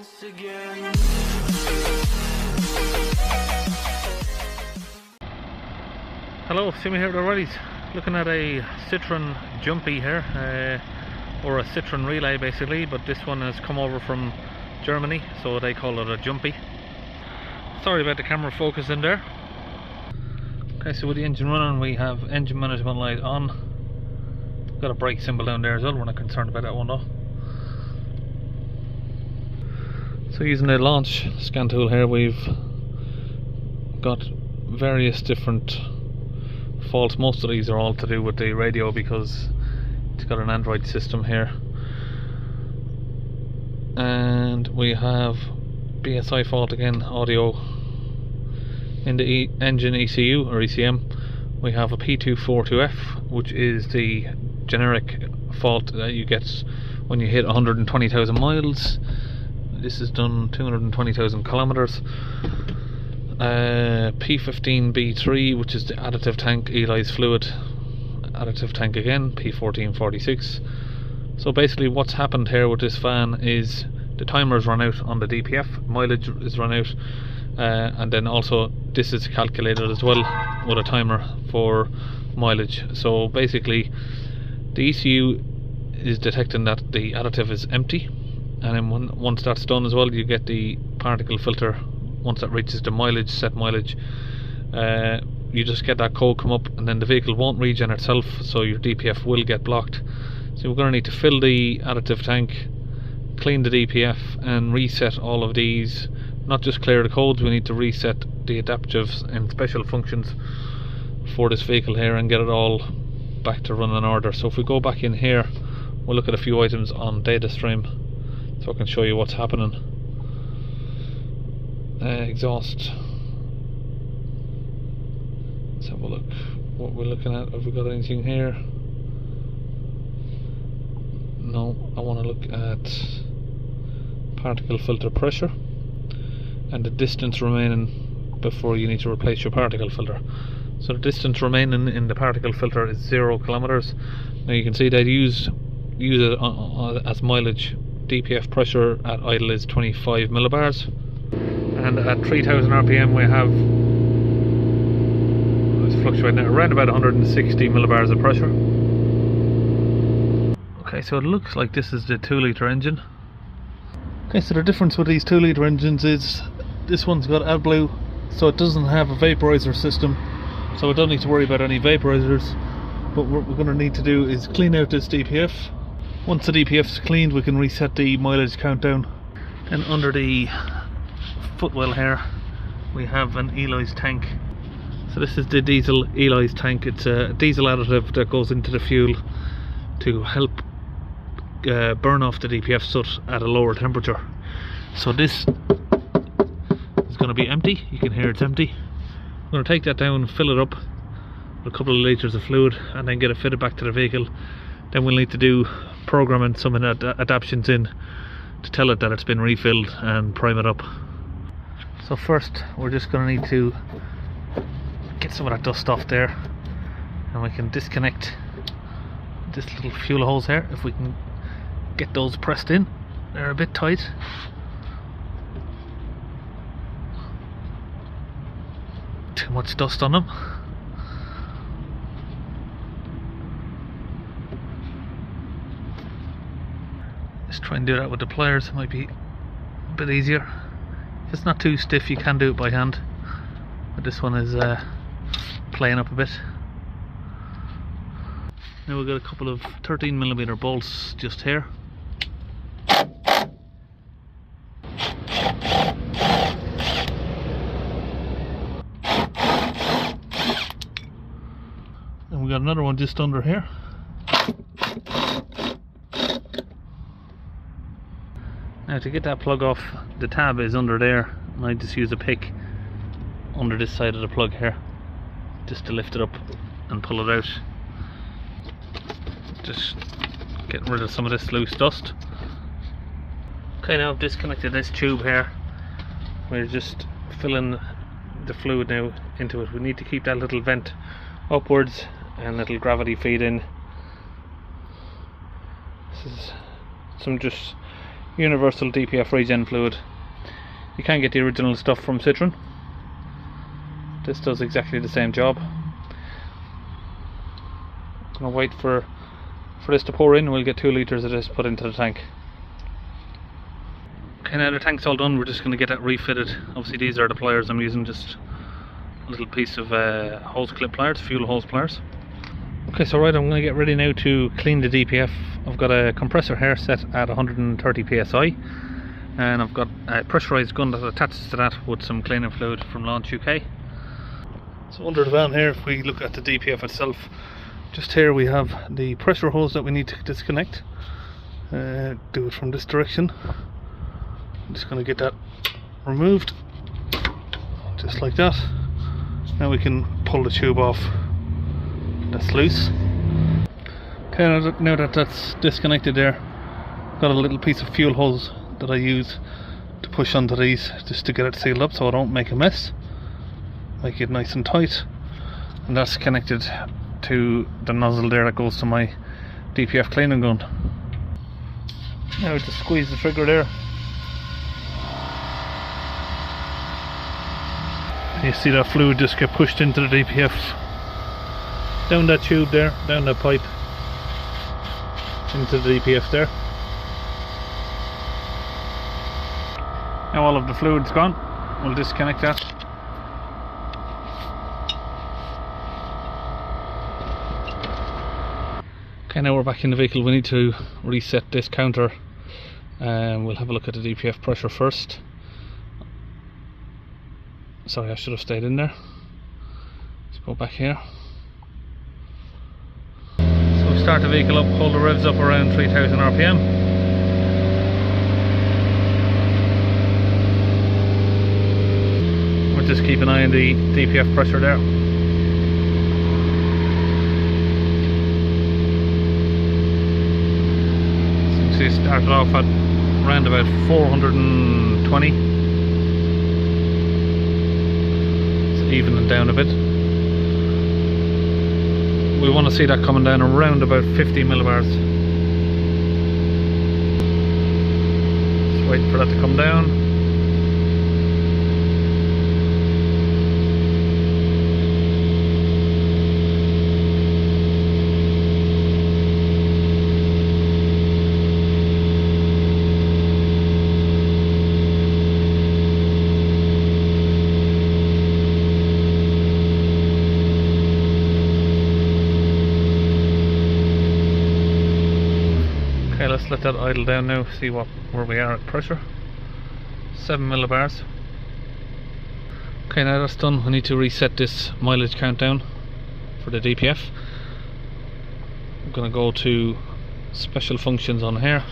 once again. Hello, Simmy here at O'Reilly's. Looking at a Citroën Jumpy here, or a Citroën Relay basically, but this one has come over from Germany, so they call it a Jumpy. Sorry about the camera focus in there. Okay, so with the engine running, we have engine management light on. Got a brake symbol down there as well, we're not concerned about that one though. So using the launch scan tool here, we've got various different faults. Most of these are all to do with the radio because it's got an Android system here. And we have BSI fault again, audio in the engine ECU or ECM. We have a P242F, which is the generic fault that you get when you hit 120,000 miles. This is done 220,000 kilometers. P15B3, which is the additive tank, EOLYS fluid additive tank again, P1446. So basically what's happened here with this fan is the timer's run out on the DPF, mileage is run out, and then also this is calculated as well with a timer for mileage. So basically the ECU is detecting that the additive is empty, and then once that's done as well, you get the particle filter. Once that reaches the mileage, set mileage, you just get that code come up, and then the vehicle won't regen itself, so your DPF will get blocked. So we're going to need to fill the additive tank, clean the DPF, and reset all of these. Not just clear the codes, we need to reset the adaptives and special functions for this vehicle here and get it all back to run in order. So if we go back in here, we'll look at a few items on data stream so I can show you what's happening. Exhaust. Let's have a look what we're looking at. Have we got anything here? No. I want to look at particle filter pressure and the distance remaining before you need to replace your particle filter. So the distance remaining in the particle filter is 0 kilometers. Now you can see they use it as mileage. DPF pressure at idle is 25 millibars, and at 3000 RPM we have, it's fluctuating at around about 160 millibars of pressure. Okay, so it looks like this is the 2-litre engine. Okay, so the difference with these 2-litre engines is this one's got AdBlue, so it doesn't have a vaporizer system, so we don't need to worry about any vaporizers. But what we're going to need to do is clean out this DPF. Once the DPF is cleaned, we can reset the mileage countdown. And under the footwell here we have an EOLYS tank. So this is the diesel EOLYS tank. It's a diesel additive that goes into the fuel to help burn off the DPF soot at a lower temperature. So this is going to be empty. You can hear it's empty. I'm going to take that down, fill it up with a couple of litres of fluid, and then get it fitted back to the vehicle. Then we'll need to do programming some adaptions in to tell it that it's been refilled and prime it up. So first we're just going to need to get some of that dust off there, and we can disconnect this little fuel hose here. If we can get those pressed in, they're a bit tight. Too much dust on them. Just try and do that with the pliers, it might be a bit easier. If it's not too stiff you can do it by hand, but this one is playing up a bit. Now we've got a couple of 13mm bolts just here. And we got another one just under here. Now to get that plug off, the tab is under there, and I just use a pick under this side of the plug here just to lift it up and pull it out. Just getting rid of some of this loose dust. Okay, now I've disconnected this tube here. We're just filling the fluid now into it. We need to keep that little vent upwards and little gravity feed in. This is some just universal DPF regen fluid. You can get the original stuff from Citroën. This does exactly the same job. I'm going to wait for this to pour in. We'll get 2 litres of this put into the tank. Okay, now the tank's all done. We're just going to get that refitted. Obviously these are the pliers I'm using, just a little piece of hose clip pliers, fuel hose pliers. Okay, so right, I'm going to get ready now to clean the DPF. I've got a compressor here set at 130 psi, and I've got a pressurised gun that attaches to that with some cleaning fluid from Launch UK. So under the van here, if we look at the DPF itself, just here we have the pressure hose that we need to disconnect. Do it from this direction. I'm just going to get that removed, just like that. Now we can pull the tube off. That's loose. Okay, now that that's disconnected there, I've got a little piece of fuel hose that I use to push onto these just to get it sealed up so I don't make a mess. Make it nice and tight. And that's connected to the nozzle there that goes to my DPF cleaning gun. Now just squeeze the trigger there. You see that fluid just get pushed into the DPF, down that tube there, down that pipe, into the DPF there. Now all of the fluid's gone. We'll disconnect that. Okay, now we're back in the vehicle. We need to reset this counter, and we'll have a look at the DPF pressure first. Sorry, I should have stayed in there. Let's go back here. So start the vehicle up, hold the revs up around 3000 RPM. We'll just keep an eye on the DPF pressure there. Since we started off at around about 420. Evening down a bit. We want to see that coming down around about 50 millibars. Just waiting for that to come down. Okay, let's let that idle down now, see where we are at pressure. 7 millibars. Okay, now that's done, we need to reset this mileage countdown for the DPF. I'm going to go to special functions on here,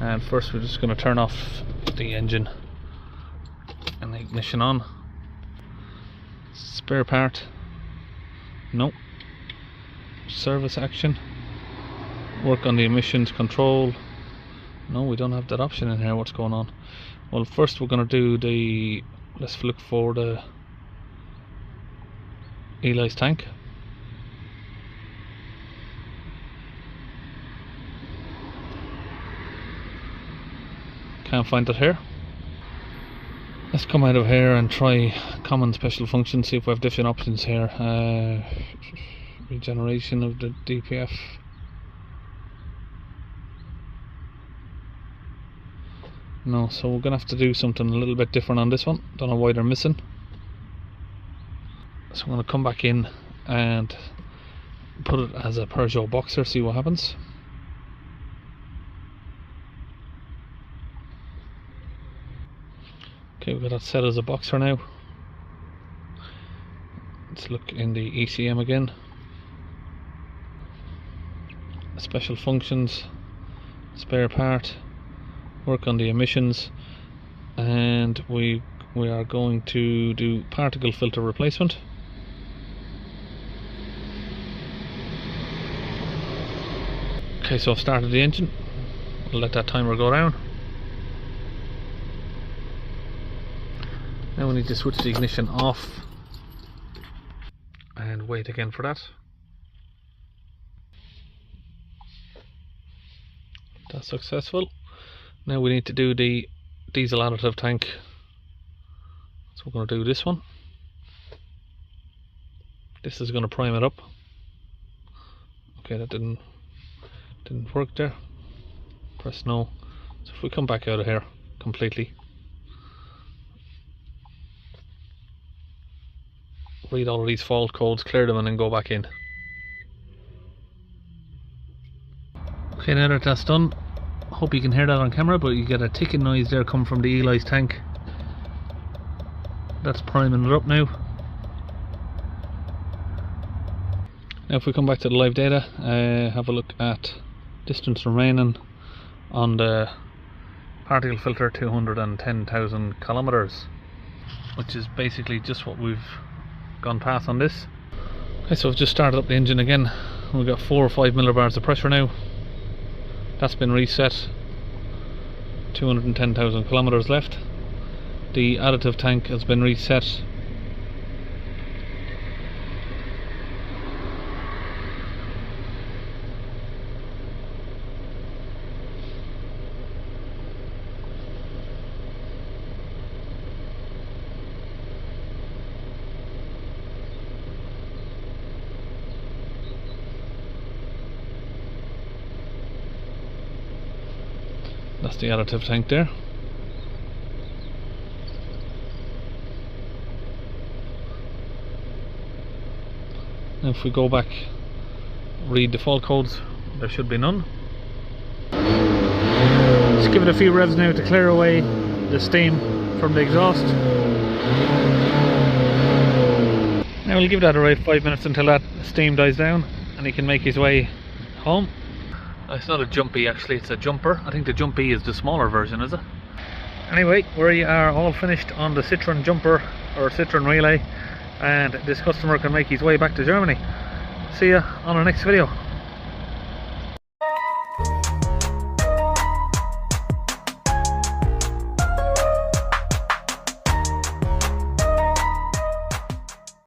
and first we're just going to turn off the engine and the ignition on. Spare part, no. Service action. Work on the emissions control. No, we don't have that option in here. What's going on? Well, first we're going to do the, let's look for the EOLYS tank. Can't find it here. Let's come out of here and try common special functions, see if we have different options here. Regeneration of the DPF. No, so we're gonna have to do something a little bit different on this one. Don't know why they're missing. So I'm gonna come back in and put it as a Peugeot Boxer, see what happens. Okay, we've got that set as a Boxer now. Let's look in the ECM again. Special functions, spare part. Work on the emissions, and we are going to do particle filter replacement. Okay, so I've started the engine. We'll let that timer go down. Now we need to switch the ignition off and wait again for that. That's successful. Now we need to do the diesel additive tank, so we're going to do this one. This is going to prime it up. Okay, that didn't work there. Press no. So if we come back out of here completely, read all of these fault codes, clear them, and then go back in. Okay, now that that's done, hope you can hear that on camera, but you get a ticking noise there coming from the EOLYS tank. That's priming it up now. Now if we come back to the live data, have a look at distance remaining on the particle filter, 210,000 kilometers, which is basically just what we've gone past on this. Okay, so I've just started up the engine again. We've got 4 or 5 millibars of pressure now. That's been reset. 210,000 kilometers left. The additive tank has been reset. That's the additive tank there. Now if we go back, read the fault codes, there should be none. Just give it a few revs now to clear away the steam from the exhaust. Now we'll give that around 5 minutes until that steam dies down and he can make his way home. It's not a jumpy actually, it's a jumper. I think the jumpy is the smaller version, is it? Anyway, we are all finished on the Citroën jumper or Citroën relay, and this customer can make his way back to Germany. See ya on the next video.